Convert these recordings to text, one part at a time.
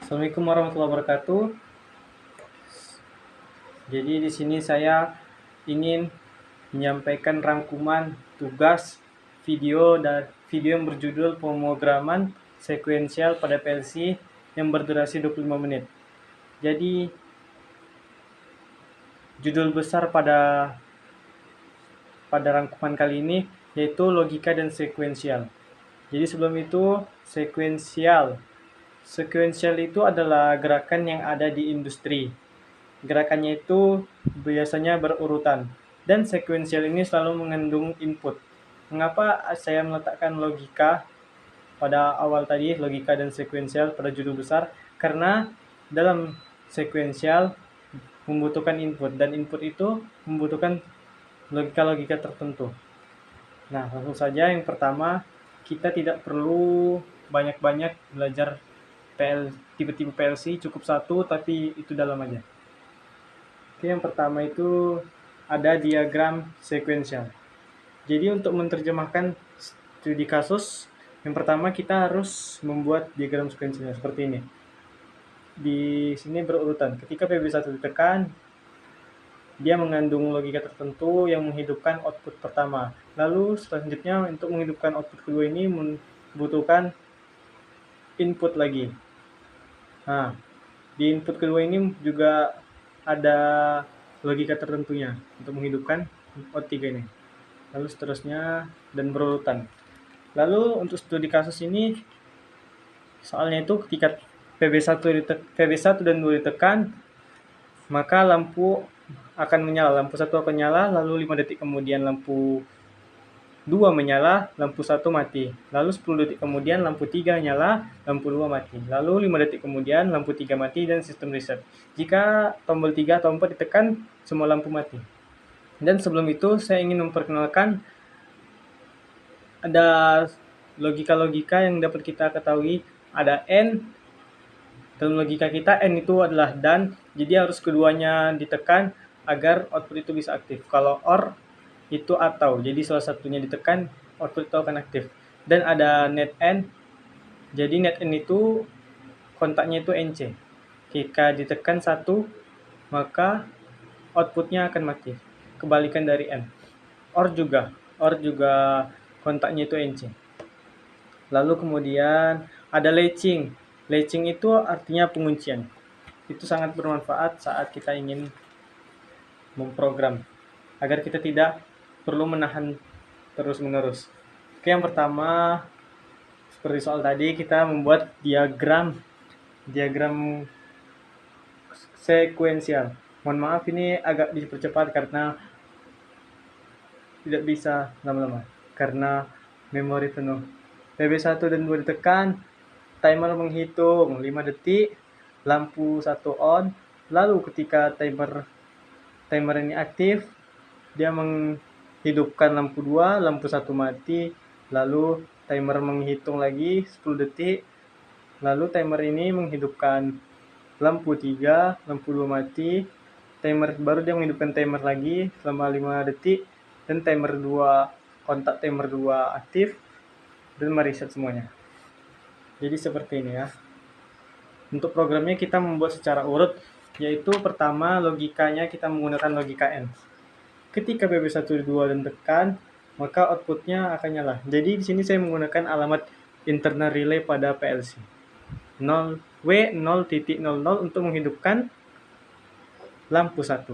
Assalamualaikum warahmatullahi wabarakatuh. Jadi di sini saya ingin menyampaikan rangkuman tugas video yang berjudul pemrograman sekuensial pada PLC yang berdurasi 25 menit. Jadi judul besar pada rangkuman kali ini yaitu logika dan sekuensial. Jadi sebelum itu sekuensial. Sekuensial itu adalah gerakan yang ada di industri. Gerakannya itu biasanya berurutan, dan sekuensial ini selalu mengandung input. Mengapa saya meletakkan logika pada awal tadi, logika dan sekuensial pada judul besar? Karena dalam sekuensial membutuhkan input, dan input itu membutuhkan logika-logika tertentu. Nah, langsung saja yang pertama, kita tidak perlu banyak-banyak belajar tipe-tipe PLC, cukup satu, tapi itu dalam aja. Oke, yang pertama itu ada diagram sekuensial. Jadi untuk menerjemahkan studi kasus, yang pertama kita harus membuat diagram sekuensial seperti ini. Di sini berurutan. Ketika PB1 ditekan, dia mengandung logika tertentu yang menghidupkan output pertama. Lalu selanjutnya untuk menghidupkan output kedua ini membutuhkan input lagi. Nah, di input kedua ini juga ada logika tertentunya untuk menghidupkan O3 ini. Lalu seterusnya dan berurutan. Lalu untuk studi kasus ini, soalnya itu ketika PB1 dan 2 ditekan, maka lampu akan menyala. Lampu 1 akan nyala, lalu 5 detik kemudian lampu 2 menyala, lampu 1 mati. Lalu 10 detik kemudian lampu 3 nyala, lampu 2 mati. Lalu 5 detik kemudian lampu 3 mati dan sistem reset. Jika tombol 3 atau 4 ditekan, semua lampu mati. Dan sebelum itu saya ingin memperkenalkan ada logika-logika yang dapat kita ketahui. Ada N, dalam logika kita N itu adalah dan, jadi harus keduanya ditekan agar output itu bisa aktif. Kalau OR itu atau, jadi salah satunya ditekan, output itu akan aktif. Dan ada net N, jadi net N itu kontaknya itu NC. Jika ditekan 1, maka outputnya akan mati. Kebalikan dari N. OR juga kontaknya itu NC. Lalu kemudian ada latching. Latching itu artinya penguncian. Itu sangat bermanfaat saat kita ingin memprogram, agar kita tidak perlu menahan terus-menerus. Oke, yang pertama, seperti soal tadi, kita membuat diagram sekuensial. Mohon maaf ini agak dipercepat karena tidak bisa lama-lama, karena memori penuh. PB1 dan 2 ditekan, timer menghitung 5 detik, lampu 1 on, lalu ketika timer ini aktif, dia menghidupkan lampu 2, lampu 1 mati, lalu timer menghitung lagi 10 detik, lalu timer ini menghidupkan lampu 3, lampu 2 mati, baru dia menghidupkan timer lagi selama 5 detik, dan kontak timer 2 aktif, dan mereset semuanya. Jadi seperti ini ya. Untuk programnya kita membuat secara urut, yaitu pertama logikanya kita menggunakan logika N. Ketika PB1 2 dan tekan, maka outputnya akan nyala. Jadi di sini saya menggunakan alamat internal relay pada PLC. W0.00 untuk menghidupkan lampu 1.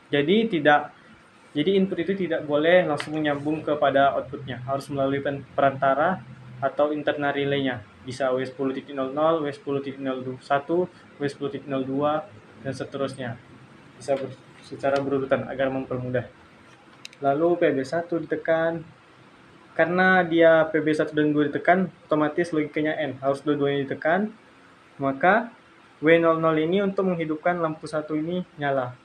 Jadi input itu tidak boleh langsung menyambung kepada outputnya, harus melalui perantara atau internal relay-nya. Bisa W10.00, W10.01, W10.02, dan seterusnya. Bisa secara berurutan agar mempermudah. Lalu PB1 ditekan. Karena dia PB1 dan 2 ditekan, otomatis logikanya N, harus dua-duanya ditekan. Maka W00 ini untuk menghidupkan lampu 1 ini nyala.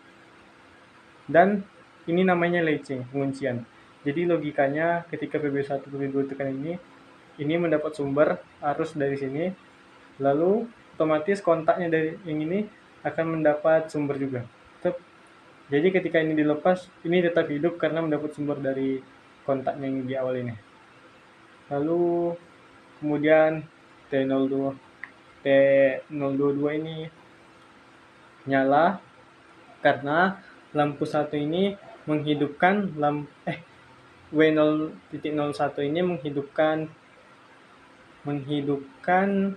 Dan ini namanya latching, penguncian. Jadi logikanya ketika PB1 PB2 tekan ini mendapat sumber arus dari sini, lalu otomatis kontaknya dari yang ini akan mendapat sumber juga. Jadi ketika ini dilepas, ini tetap hidup karena mendapat sumber dari kontaknya yang di awal ini. Lalu kemudian T02. T022 ini nyala karena lampu 1 ini menghidupkan W0.01 ini menghidupkan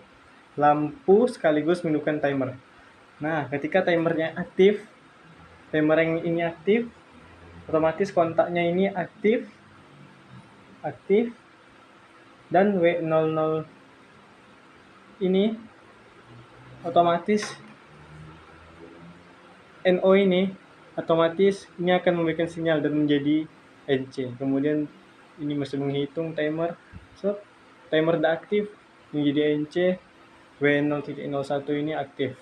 lampu sekaligus menghidupkan timer. Nah, ketika timer yang ini aktif, otomatis kontaknya ini aktif, dan W00 ini otomatis NO ini akan memberikan sinyal dan menjadi NC. Kemudian ini masih menghitung timer. Timer sudah aktif menjadi NC. W0.01 ini aktif.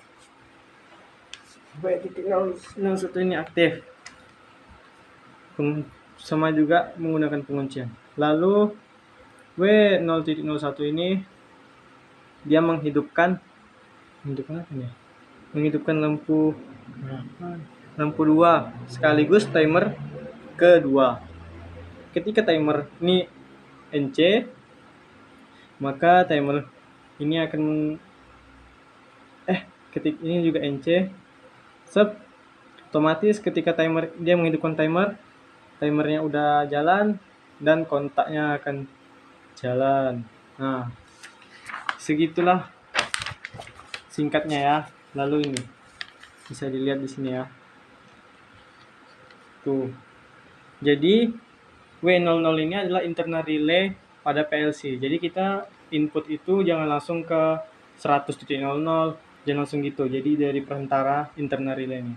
W0.01 ini aktif. Sama juga menggunakan penguncian. Lalu W0.01 ini dia menghidupkan lampu 2 sekaligus timer kedua. Ketika timer ini NC, maka timer ini akan ketika ini juga NC. Otomatis ketika dia menghidupkan timernya udah jalan dan kontaknya akan jalan. Nah, segitulah singkatnya ya. Lalu ini bisa dilihat di sini ya. Tuh. Jadi W00 ini adalah internal relay pada PLC. Jadi kita input itu jangan langsung ke 100.00, jangan langsung gitu. Jadi dari perantara internal relay ini.